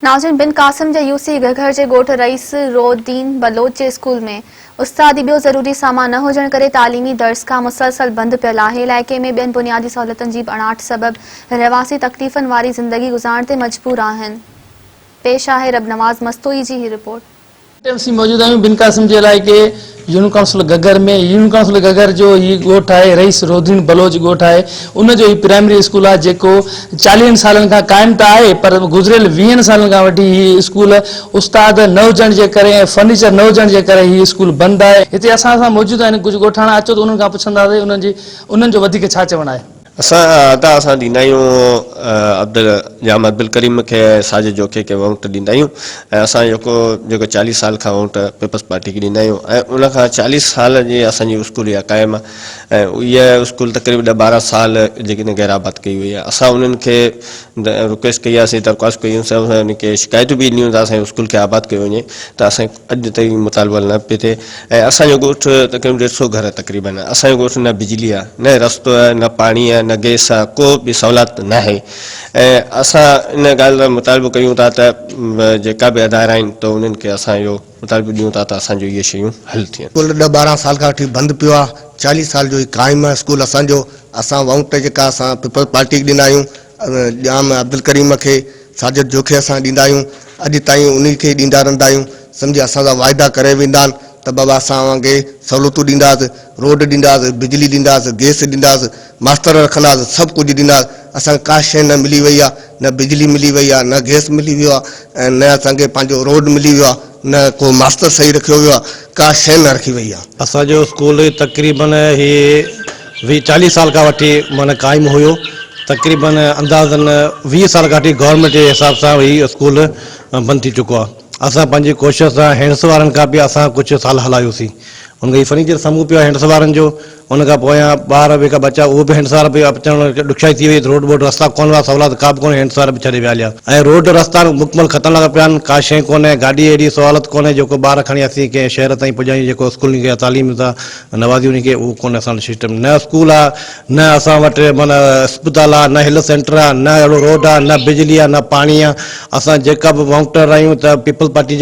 नाज़रीन बिन कासिम जे यूसी घघर जे ॻोठ रईस रोदीन बलोच जे स्कूल में उस्ताद ॿियो ज़रूरी सामान न हुजण करे तालीमी दर्सगाह मुसलसल बंद पियल आहे। इलाइक़े में ॿियनि बुनियादी सहूलियतुनि जी अणाट सबबि रहवासी तकलीफ़ुनि वारी ज़िंदगी गुज़ारण ते मजबूर आहिनि। पेश आहे रब नवाज़ मस्तोई जी ही रिपोर्ट। मौजूद आहियूं बिन कासिम जे इलाइक़े यूनियन काउंसिल घगर में। यूनियन काउंसिल घगर जो ही ॻोठ आहे रईस रोदीन बलोच ॻोठ आहे। उन जो ही प्राइमरी स्कूल आहे जेको 40 सालनि खां क़ाइम त आहे, पर गुज़िरियल 20 सालनि खां वठी ही स्कूल उस्ताद न हुजण जे करे ऐं फर्नीचर न हुजण जे करे ही स्कूल बंदि आहे। हिते असां सां मौजूद आहिनि कुझु ॻोठाणा। अचो त उन्हनि खां पुछंदासीं उन्हनि जो वधीक छा चवणु आहे। असां ॾींदा आहियूं जाम अब्दुल करीम खे साजिद जोखे खे वोट ॾींदा आहियूं ऐं असां जेको 40 साल खां वोट पीपल्स पार्टी खे ॾींदा आहियूं ऐं उन खां 40 साल जी असांजी स्कूल इहा क़ाइमु आहे ऐं इहा स्कूल तक़रीबन 12 साल जेकी गैराबाद कई हुई आहे। असां उन्हनि खे रिक्वेस्ट कई आहे, दरख़्वास्त कयूं, उनखे शिकायतूं बि ॾिनियूं त असांजे स्कूल खे आबाद कयो वञे, त असां अॼु ताईं मुतालबो न पियो थिए। ऐं असांजो ॻोठ तक़रीबन 150 घर तक़रीबन आहे। असांजो ॻोठ न बिजली आहे, न रस्तो आहे, न पाणी आहे, न गैस आहे, को बि सहूलियत न आहे। ऐं असां इन ॻाल्हि जो मुतालबो कयूं था त जेका बि अदारा आहिनि त उन्हनि खे असां इहो मुतालबो ॾियूं था त असांजो इहे शयूं हल थियनि। स्कूल 10-12 साल खां वठी बंदि पियो आहे। 40 साल जो क़ाइमु आहे स्कूल असांजो। असां वोट जेका असां पीपल्स पार्टी खे ॾींदा आहियूं, जाम अब्दुल करीम खे, साजिद जोखे असां ॾींदा आहियूं, अॼु ताईं उन्ही खे ॾींदा रहंदा आहियूं। सम्झि असांजा वाइदा करे वेंदा आहिनि त बाबा असां वांगुरु सहूलियतूं ॾींदासीं, रोड ॾींदासीं, बिजली ॾींदासीं, गैस ॾींदासीं, मास्तर रखंदासीं, सभु कुझु ॾींदासीं। असांखे का शइ न मिली वई आहे, न बिजली मिली वई आहे, न गैस मिली वियो आहे ऐं न असांखे पंहिंजो रोड मिली वियो आहे, न को मास्तर सही रखियो वियो आहे, का शइ न रखी वई आहे। असांजो स्कूल तक़रीबन ही 40 साल खां वठी माना क़ाइमु हुयो। तक़रीबन अंदाज़न 20 साल खां वठी गवर्नमेंट जे हिसाब सां ही स्कूल बंदि थी चुको आहे। असां पंहिंजी कोशिशि सां हैंड्स वारनि खां बि असां कुझु साल हलायोसीं। उनखे फर्नीचर साम्हूं पियो आहे हैंड्स वारनि जो, उन खां पोयां ॿार जेका बचा उहो बि हैंड्स वारा बि अचणु ॾुखियाई थी वई। रोड बोड रस्ता कोन हुआ, सहूलियत का बि कोन्हे, हैंड्स वारा बि छॾे विया हलिया ऐं रोड रस्ता मुकमल ख़तमु लॻा पिया आहिनि। का शइ कोन्हे, गाॾी एॾी सहूलियत कोन्हे जेको ॿार खणी असीं कंहिं शहर ताईं पुॼायूं, जेको स्कूल खे तालीम था नवाज़ी उनखे, उहो कोन्हे असांजो सिस्टम। न स्कूल आहे, न असां वटि माना अस्पताल आहे, न हेल्थ सेंटर आहे, न अहिड़ो रोड आहे, न बिजली आहे, न पाणी आहे। असां जेका बि वोटर आहियूं त पीपल पार्टी जा